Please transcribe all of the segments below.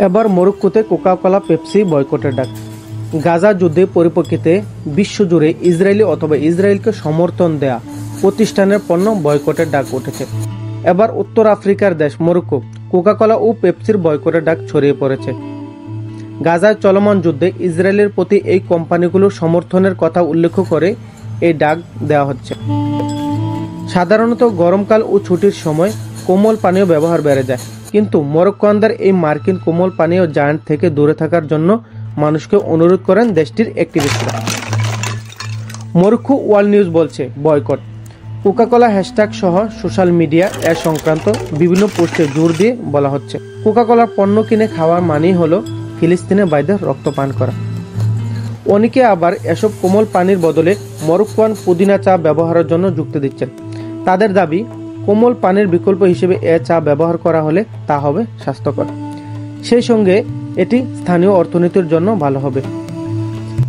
এবার মরক্কোতে Coca-Cola Pepsi বয়কটের ডাক। গাজা যুদ্ধের পরিপ্রেক্ষিতে বিশ্বজুড়ে ইসরায়েলি অথবা ইসরায়েলকে সমর্থন দেয়া প্রতিষ্ঠানের পণ্য বয়কটের ডাক উঠেছে। এবার উত্তর আফ্রিকার দেশ মরক্কো কোকা-কোলা ও পেপসির বয়কটের ডাক ছড়িয়ে পড়েছে। গাজায় চলমান যুদ্ধে ইসরায়েলের প্রতি এই কোম্পানিগুলোর সমর্থনের কথা উল্লেখ করে এই ডাক দেওয়া হচ্ছে। সাধারণত গরমকাল ও ছুটির সময় কোমল পানীয় ব্যবহার বেড়ে যায়, কিন্তু মরক্কোয়ানদের এই মার্কিন কোমল পানীয় জায়ান্ট থেকে দূরে থাকার জন্য মানুষকে অনুরোধ করেন দেশটির অ্যাক্টিভিস্টরা। মরক্কো ওয়ার্ল্ড নিউজ বলছে, বয়কট কোকা-কোলা হ্যাশট্যাগ সহ সোশ্যাল মিডিয়া এর সংক্রান্ত বিভিন্ন পোস্টে জোর দিয়ে বলা হচ্ছে, কোকা-কোলার পণ্য কিনে খাওয়ার মানেই হলো ফিলিস্তিনের ভাইদের রক্ত পান করা। অনেকে আবার এসব কোমল পানির বদলে মরক্কোয়ান পুদিনা চা ব্যবহারের জন্য যুক্তি দিচ্ছেন। তাদের দাবি, কোমল পানির বিকল্প হিসেবে এ চা ব্যবহার করা হলে তা হবে স্বাস্থ্যকর, সেই সঙ্গে এটি স্থানীয় অর্থনীতির জন্য ভালো হবে।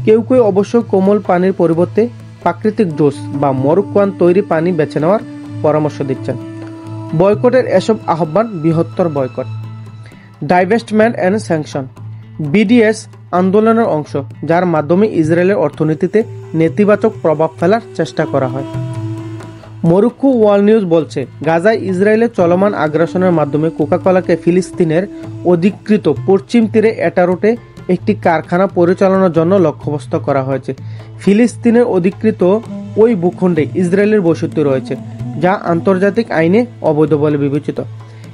কেউ কেউ অবশ্য কোমল পানির পরিবর্তে প্রাকৃতিক জুস বা মরক্কোয়ান তৈরি পানি বেছে নেওয়ার পরামর্শ দিচ্ছেন। বয়কটের এসব আহ্বান বৃহত্তর boycott. Divestment and sanction BDS আন্দোলনের অংশ, যার মাধ্যমে ইসরায়েলের অর্থনীতিতে নেতিবাচক প্রভাব ফেলার চেষ্টা করা হয়। মরক্কো ওয়ার্ল্ড নিউজ বলছে, গাজায় ইসরায়েলের চলমান আগ্রাসনের মাধ্যমে কোকা-কোলাকে ফিলিস্তিনের অধিকৃত পশ্চিম তীরে এটারোটে একটি কারখানা পরিচালনার জন্য লক্ষ্যবস্তু করা হয়েছে। ফিলিস্তিনের অধিকৃত ওই ভূখণ্ডে ইসরায়েলের বসতি রয়েছে, যা আন্তর্জাতিক আইনে অবৈধ বলে বিবেচিত।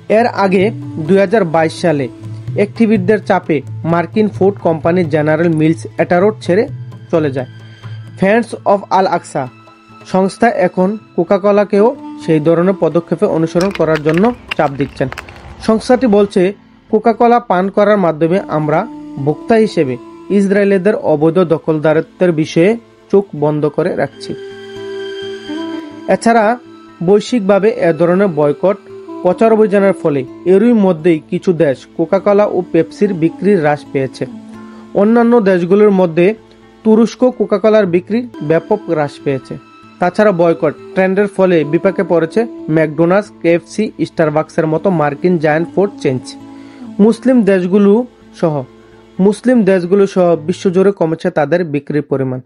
এর আগে 2022 সালে অ্যাক্টিভিস্টদের চাপে মার্কিন ফুড কোম্পানি জেনারেল মিলস এটারোট ছেড়ে চলে যায়। ফ্রেন্ডস অফ আল আকসা সংস্থা এখন কোকা-কোলাকেও সেই ধরনের পদক্ষেপে অনুসরণ করার জন্য চাপ দিচ্ছেন। সংস্থাটি বলছে, কোকা-কোলা পান করার মাধ্যমে আমরা ভোক্তা হিসেবে ইসরায়েলিদের অবৈধ দখলদারিত্বের বিষয়ে চোখ বন্ধ করে রাখছি। এছাড়া বৈশ্বিকভাবে এ ধরনের বয়কট প্রচার অভিযানের ফলে এরই মধ্যেই কিছু দেশ কোকা-কোলা ও পেপসির বিক্রি হ্রাস পেয়েছে। অন্যান্য দেশগুলোর মধ্যে তুরস্ক কোকা-কোলার বিক্রি ব্যাপক হ্রাস পেয়েছে। তাছাড়া বয়কট ট্রেন্ডের ফলে বিপাকে পড়েছে ম্যাকডোনাল্ডস, কেএফসি, স্টারবাকসের মতো মার্কিন জায়ান্ট ফুড চেইন। মুসলিম দেশগুলো সহ বিশ্বজুড়ে কমেছে তাদের বিক্রির পরিমাণ।